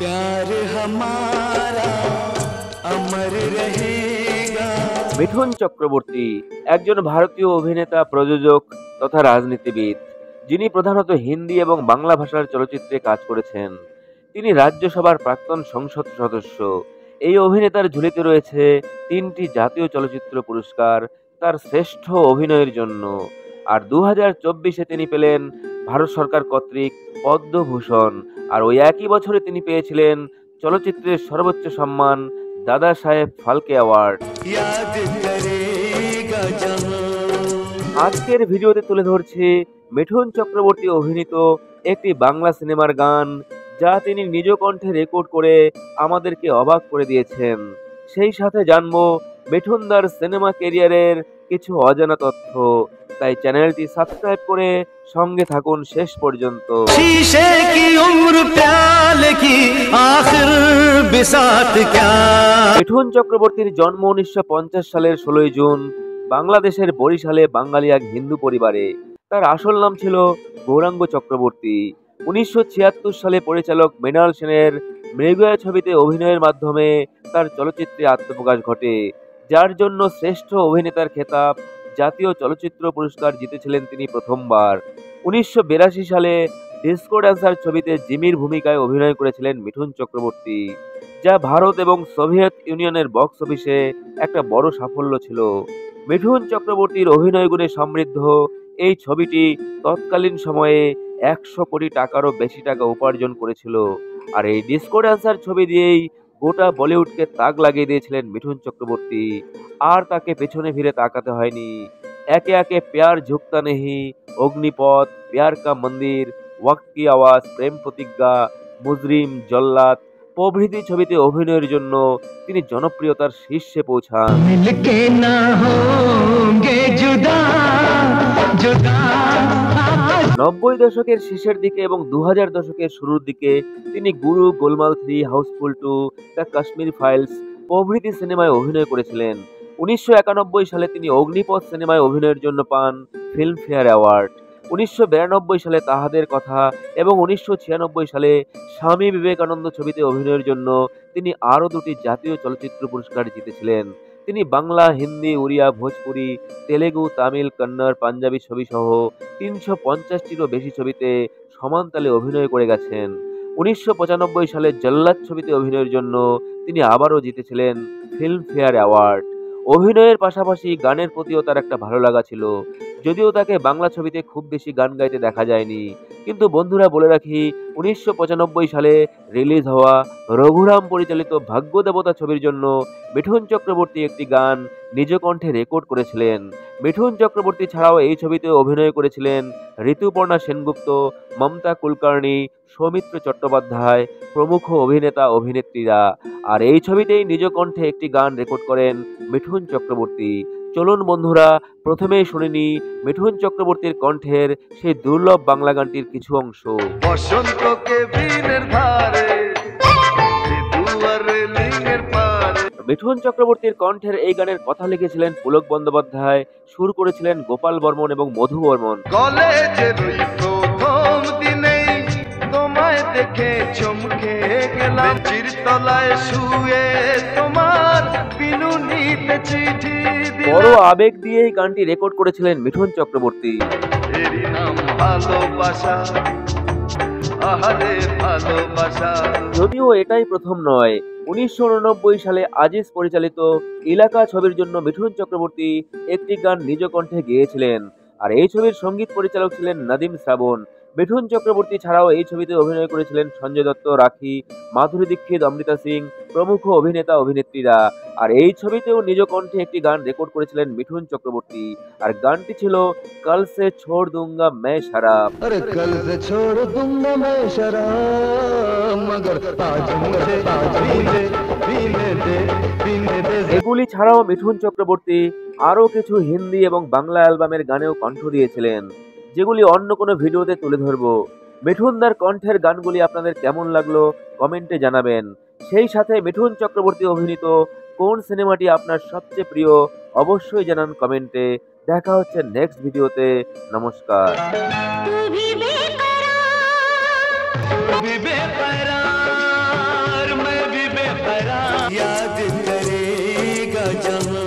प्यार हमारा अमर रहेगा। মিঠুন চক্রবর্তী একজন ভারতীয় অভিনেতা, প্রযোজক তথা রাজনীতিবিদ, যিনি প্রধানত হিন্দি এবং বাংলা ভাষার চলচ্চিত্রে কাজ করেছেন। তিনি রাজ্যসভার প্রাক্তন সংসদ সদস্য। এই অভিনেতার ঝুলিতে রয়েছে 3টি জাতীয় চলচ্চিত্র পুরস্কার তার শ্রেষ্ঠ অভিনয়ের জন্য। আর 2024-এ তিনি পেলেন ভারত সরকার কর্তৃক পদ্মভূষণ। আর ওই একই বছরে তিনি পেয়েছিলেন চলচ্চিত্রের সর্বোচ্চ সম্মান দাদা সাহেব ফালকে অ্যাওয়ার্ড। আজকের ভিডিওতে তুলে ধরছি মিঠুন চক্রবর্তী অভিনীত একটি বাংলা সিনেমার গান, যা তিনি নিজ কণ্ঠে রেকর্ড করে আমাদেরকে অবাক করে দিয়েছেন। সেই সাথে জানবো মিঠুনদার সিনেমা ক্যারিয়ারের কিছু অজানা তথ্য। তাই চ্যানেলটি সাবস্ক্রাইব করে সঙ্গে থাকুন শেষ পর্যন্ত। মিঠুন চক্রবর্তীর জন্ম 1950 সালের 16 জুন বাংলাদেশের বরিশালে বাঙালি এক হিন্দু পরিবারে। তার আসল নাম ছিল গৌরাঙ্গ চক্রবর্তী। 1976 সালে পরিচালক মৃণাল সেনের মৃগয়া ছবিতে অভিনয়ের মাধ্যমে তার চলচ্চিত্রে আত্মপ্রকাশ ঘটে, যার জন্য শ্রেষ্ঠ অভিনেতার খেতাব জাতীয় চলচ্চিত্র পুরস্কার জিতেছিলেন তিনি প্রথমবার। 1982 সালে ডিস্কো ড্যান্সার ছবিতে জিমির ভূমিকায় অভিনয় করেছিলেন মিঠুন চক্রবর্তী, যা ভারত এবং সোভিয়েত ইউনিয়নের বক্স অফিসে একটা বড় সাফল্য ছিল। মিঠুন চক্রবর্তীর অভিনয় গুণে সমৃদ্ধ এই ছবিটি তৎকালীন সময়ে 100 কোটি টাকারও বেশি টাকা উপার্জন করেছিল। আর এই ডিস্কো ড্যান্সার ছবি দিয়েই গোটা বলিউডকে তাক লাগিয়ে দিয়েছিলেন মিঠুন চক্রবর্তী। আর তাকে পেছনে ফিরে তাকাতে হয়নি। একে একে প্যার ঝুকতা নেহি, অগ্নিপথ, প্যার কা মন্দির, ওয়াক্ত কি আওয়াজ, প্রেম প্রতিজ্ঞা, মুজরিম, জল্লাদ প্রভৃতি ছবিতে অভিনয়ের জন্য তিনি জনপ্রিয়তার শীর্ষে পৌঁছান। 90 দশকের শেষের দিকে এবং 2000 দশকের শুরুর দিকে তিনি গুরু, গোলমাল 3, হাউসফুল 2, দ্য কাশ্মীর ফাইলস প্রভৃতি সিনেমায় অভিনয় করেছিলেন। 1991 সালে তিনি অগ্নিপথ সিনেমায় অভিনয়ের জন্য পান ফিল্মফেয়ার অ্যাওয়ার্ড। 1992 সালে তাহাদের কথা এবং 1996 সালে স্বামী বিবেকানন্দ ছবিতে অভিনয়ের জন্য তিনি আরও 2টি জাতীয় চলচ্চিত্র পুরস্কার জিতেছিলেন। তিনি বাংলা, হিন্দি, উড়িয়া, ভোজপুরি, তেলেগু, তামিল, কন্নড়, পাঞ্জাবি ছবি সহ 350টিরও বেশি ছবিতে সমানতালে অভিনয় করে গেছেন। 1995 সালে জল্লাদ ছবিতে অভিনয়ের জন্য তিনি আবারও জিতেছিলেন ফিল্মফেয়ার অ্যাওয়ার্ড। অভিনয়ের পাশাপাশি গানের প্রতিও তার একটা ভালো লাগা ছিল, যদিও তাকে বাংলা ছবিতে খুব বেশি গান গাইতে দেখা যায়নি। কিন্তু বন্ধুরা বলে রাখি, 1995 সালে রিলিজ হওয়া রঘুরাম পরিচালিত ভাগ্যদেবতা ছবির জন্য মিঠুন চক্রবর্তী একটি গান নিজ কণ্ঠে রেকর্ড করেছিলেন। মিঠুন চক্রবর্তী ছাড়াও এই ছবিতে অভিনয় করেছিলেন ঋতুপর্ণা সেনগুপ্ত, মমতা কুলকার্নি, সৌমিত্র চট্টোপাধ্যায় প্রমুখ অভিনেতা অভিনেত্রীরা। আর এই ছবিতেই নিজ কণ্ঠে একটি গান রেকর্ড করেন মিঠুন চক্রবর্তী। চলুন বন্ধুরা, প্রথমেই শুনিনি মিঠুন চক্রবর্তীর কণ্ঠের সেই দুর্লভ বাংলা গানটির কিছু অংশ। মিঠুন চক্রবর্তীর কণ্ঠের এই গানের কথা লিখেছিলেন পুলক বন্দ্যোপাধ্যায়, সুর করেছিলেন গোপাল বর্মন এবং মধু বর্মন। বড় আবেগ দিয়ে এই গানটি রেকর্ড করেছিলেন মিঠুন চক্রবর্তী। যদিও এটাই প্রথম নয়, 1989 সালে আজিজ পরিচালিত এলাকা ছবির জন্য মিঠুন চক্রবর্তী একটি গান নিজ কণ্ঠে গেয়েছিলেন। আর এই ছবির সঙ্গীত পরিচালক ছিলেন নাদিম শ্রাবণ। মিঠুন চক্রবর্তী ছাড়াও এই ছবিতে অভিনয় করেছিলেন সঞ্জয় দত্ত, রাখি, মাধুরী দীক্ষিত, অমৃতা সিং প্রমুখ অভিনেতা অভিনেত্রীরা। আর এই ছবিতেও নিজ কণ্ঠে একটি গান রেকর্ড করেছিলেন মিঠুন চক্রবর্তী। আর গানটি ছিল কল সে ছোড় দুঙ্গা मैं शराब। এগুলি ছাড়াও মিঠুন চক্রবর্তী আরও কিছু হিন্দি এবং বাংলা অ্যালবামের গানেও কণ্ঠ দিয়েছিলেন, যেগুলি অন্য কোনো ভিডিওতে তুলে ধরব। মিঠুনদার কণ্ঠের গানগুলি আপনাদের কেমন লাগলো কমেন্টে জানাবেন। সেই সাথে মিঠুন চক্রবর্তী অভিনীত কোন সিনেমাটি আপনার সবচেয়ে প্রিয় অবশ্যই জানান কমেন্টে। দেখা হচ্ছে নেক্সট ভিডিওতে। নমস্কার। याद करेगा जहां